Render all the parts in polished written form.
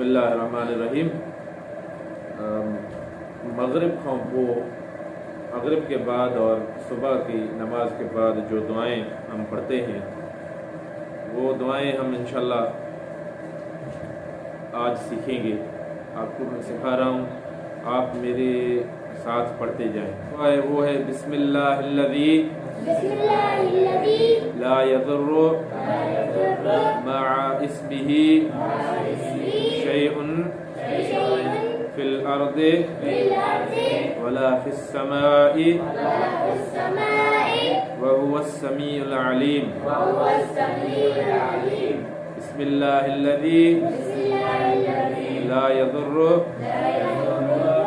बिस्मिल्लाहिर्रहमानिर्रहीम। मगरिब के बाद और सुबह की नमाज के बाद जो दुआएं हम पढ़ते हैं वो दुआएं हम इंशाल्लाह आज सीखेंगे। आपको मैं सिखा रहा हूँ, आप मेरे साथ पढ़ते जाएं। वो है बिस्मिल्लाहिल्लज़ी ला यज़ुर्रु मअ इस्मिही शैउन फिल अर्दि वला फिस समाई व हुवस समीउल अलीम। बिस्मिल्लाहिल्लज़ी ला यज़ुर्रु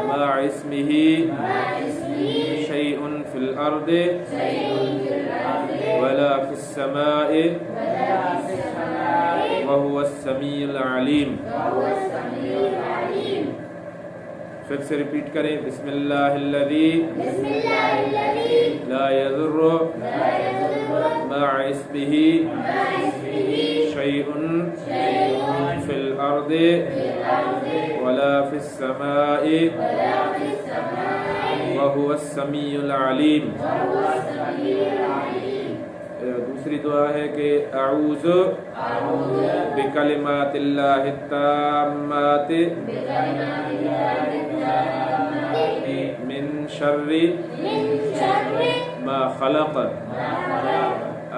मअ इस्मिही शैउन फिल अर्दि वला फिस समाई व हुवस समीउल अलीम। फिर से रिपीट करें, बिस्मिल्लाहिल्लज़ी ला यज़ुर्रु मअ इस्मिही शैउन फिल अर्दि वला फिस समाई व हुवस समीउल अलीम। दूसरी दुआ है कि अऊज़ु बिकलिमातिल्लाहि ताम्माति मिन शर्रि मा खलक़।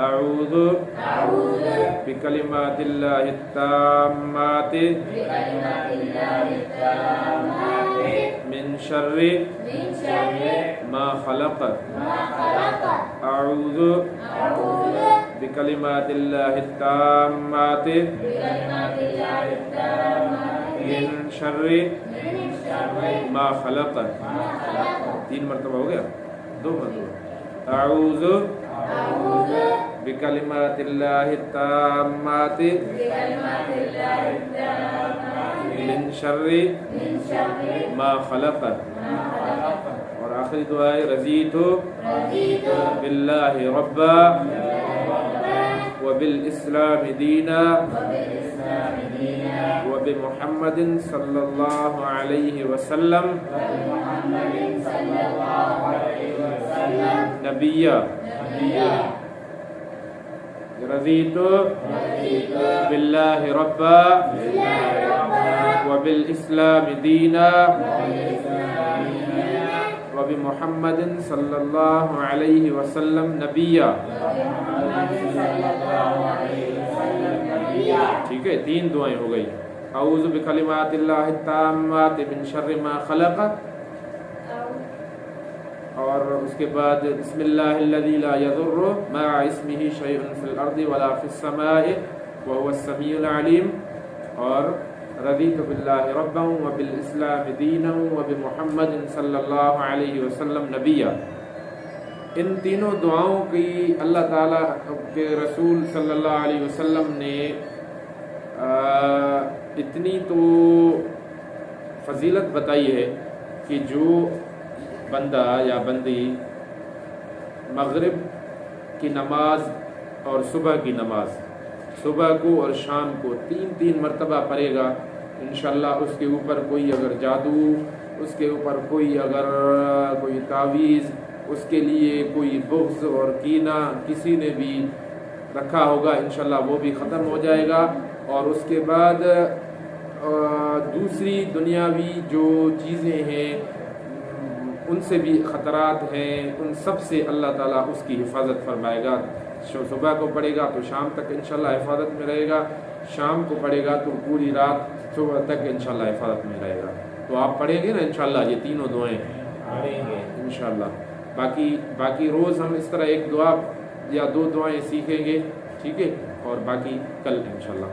अऊज़ु बिकलिमातिल्लाहि ताम्माति मिन शर्रि मा खलक़। अऊज़ु बिकलिमातिल्लाहि ताम्माति मिन शर्रि मा खलक़। 3 मरतबा हो गया, 2 मरतबा। अऊज़ु बिकलिमातिल्लाहि ताम्माति मिन शर्रि मा खलक़। और आखिरी दुआ है रज़ीतु बिल्लाहि रब्बा व बिल इस्लाम दीना व बि मुहम्मदिन सल्लल्लाहु अलैहि वसल्लम नबिया। रज़ीतु बिल्लाहि रब्बा व बिल इस्लाम दीना व बि मुहम्मदिन सल्लल्लाहु अलैहि वसल्लम नबिया। ठीक है, 3 दुआएं हो गई। अऊज़ु बिकलिमातिल्लाहि ताम्माति मिन शर्रि मा खलक़, और उसके बाद बिस्मिल्लाहिल्लज़ी ला यज़ुर्रु मअ इस्मिही शैउन फिल अर्दि वला फिस समाई व हुवस समीउल अलीम, और रज़ीतु बिल्लाहि रब्बन व बिल इस्लाम दीनन व बि मुहम्मदिन सल्लल्लाहु अलैहि वसल्लम नबिया। इन तीनों दुआओं की अल्लाह ताला के रसूल सल्लल्लाहु अलैहि वसल्लम ने इतनी तो फजीलत बताई है कि जो बंदा या बंदी मगरिब की नमाज और सुबह की नमाज, सुबह को और शाम को 3-3 मरतबा पढ़ेगा, इंशाअल्लाह उसके ऊपर कोई अगर जादू, उसके ऊपर कोई अगर कोई तावीज़, उसके लिए कोई बुग़्ज़ और कीना किसी ने भी रखा होगा, इंशाअल्लाह वो भी ख़त्म हो जाएगा। और उसके बाद दूसरी दुनियावी जो चीज़ें हैं उनसे भी ख़तरात हैं, उन सब से अल्लाह ताला उसकी हिफाजत फरमाएगा। सुबह को पढ़ेगा तो शाम तक इंशाअल्लाह हिफाजत में रहेगा, शाम को पढ़ेगा तो पूरी रात सुबह तक इंशाअल्लाह हिफाजत में रहेगा। तो आप पढ़ेंगे ना इंशाअल्लाह, ये तीनों दुआएं पढ़ेंगे इंशाअल्लाह। बाकी रोज़ हम इस तरह 1 दुआ या 2 दुआएं सीखेंगे, ठीक है, और बाकी कल इंशाअल्लाह।